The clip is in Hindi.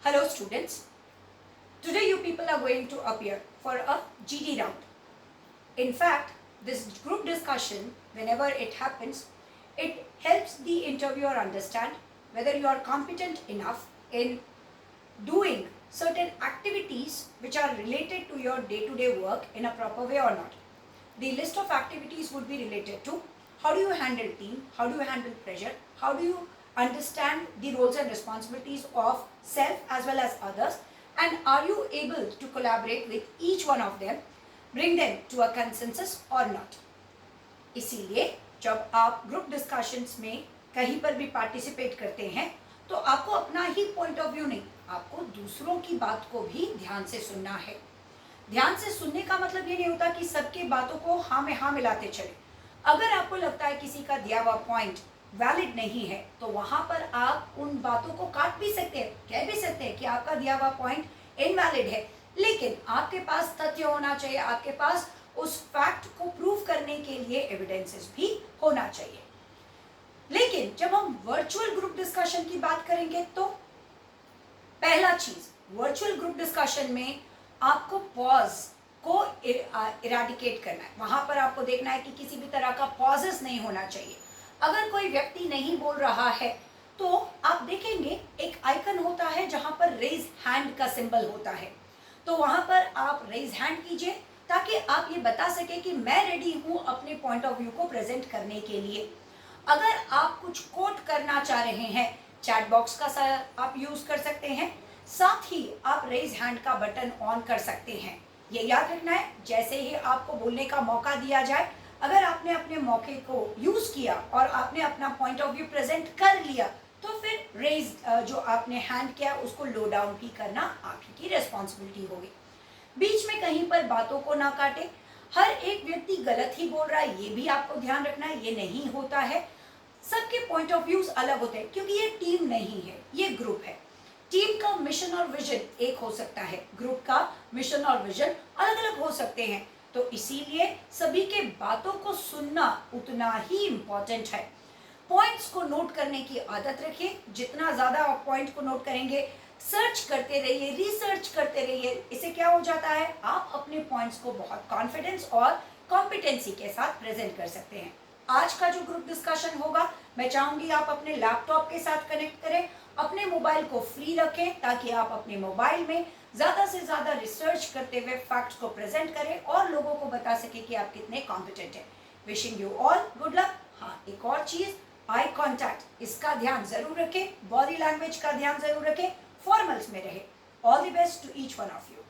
Hello students, today you people are going to appear for a GD round. In fact, this group discussion, whenever it happens, it helps the interviewer understand whether you are competent enough in doing certain activities which are related to your day-to-day work in a proper way or not. The list of activities would be related to how do you handle team, how do you handle pressure, how do you understand the roles and responsibilities of self as well as others, and are you able to collaborate with each one of them, bring them to a consensus or not. इसीलिए जब आप ग्रुप डिस्कशंस में कहीं पर भी पार्टिसिपेट करते हैं तो आपको अपना ही पॉइंट ऑफ व्यू नहीं, आपको दूसरों की बात को भी ध्यान से सुनना है. ध्यान से सुनने का मतलब ये नहीं होता कि सबके बातों को हाँ में हाँ मिलाते चले. अगर आपको लगता है किसी का दिया हुआ पॉइंट वैलिड नहीं है तो वहां पर आप उन बातों को काट भी सकते हैं, कह भी सकते हैं कि आपका दिया हुआ पॉइंट इनवैलिड है, लेकिन आपके पास तथ्य होना चाहिए, आपके पास उस फैक्ट को प्रूव करने के लिए एविडेंसेस भी होना चाहिए. लेकिन जब हम वर्चुअल ग्रुप डिस्कशन की बात करेंगे तो पहला चीज, वर्चुअल ग्रुप डिस्कशन में आपको पॉज को इराडिकेट करना है. वहां पर आपको देखना है कि किसी भी तरह का पॉजेस नहीं होना चाहिए. अगर कोई व्यक्ति नहीं बोल रहा है तो आप देखेंगे एक आइकन होता है जहां पर रेज हैंड का सिंबल होता है, तो वहां पर आप रेज हैंड कीजिए ताकि आप ये बता सके कि मैं रेडी हूं अपने पॉइंट ऑफ व्यू को प्रेजेंट करने के लिए. अगर आप कुछ कोट करना चाह रहे हैं, चैट बॉक्स का आप यूज कर सकते हैं, साथ ही आप रेज हैंड का बटन ऑन कर सकते हैं. ये याद रखना है, जैसे ही आपको बोलने का मौका दिया जाए, अगर आपने अपने मौके को यूज किया और आपने अपना पॉइंट ऑफ व्यू प्रेजेंट कर लिया तो फिर रेज जो आपने हैंड किया उसको लो डाउन भी करना आपकी रिस्पॉन्सिबिलिटी होगी. बीच में कहीं पर बातों को ना काटे. हर एक व्यक्ति गलत ही बोल रहा है ये भी आपको ध्यान रखना है, ये नहीं होता है. सबके पॉइंट ऑफ व्यूज अलग होते हैं क्योंकि ये टीम नहीं है, ये ग्रुप है. टीम का मिशन और विजन एक हो सकता है, ग्रुप का मिशन और विजन अलग अलग हो सकते हैं. तो इसीलिए सभी के बातों को सुनना उतना ही इम्पोर्टेंट है. पॉइंट्स को नोट करने की आदत रखिए. जितना ज्यादा आप पॉइंट को नोट करेंगे, सर्च करते रहिए, रिसर्च करते रहिए. इससे क्या हो जाता है, आप अपने पॉइंट्स को बहुत कॉन्फिडेंस और कॉम्पिटेंसी के साथ प्रेजेंट कर सकते हैं. आज का जो ग्रुप डिस्कशन होगा, मैं चाहूंगी आप अपने लैपटॉप के साथ कनेक्ट करें, अपने मोबाइल को फ्री रखें ताकि आप अपने मोबाइल में ज्यादा से ज्यादा रिसर्च करते हुए फैक्ट्स को प्रेजेंट करें और लोगों को बता सके कि आप कितने कॉम्पिटेंट हैं. Wishing you all good luck. हाँ, एक और चीज, आई कॉन्टैक्ट, इसका ध्यान जरूर रखें, बॉडी लैंग्वेज का ध्यान जरूर रखें, फॉर्मल्स में रहे. All the best to each one of you.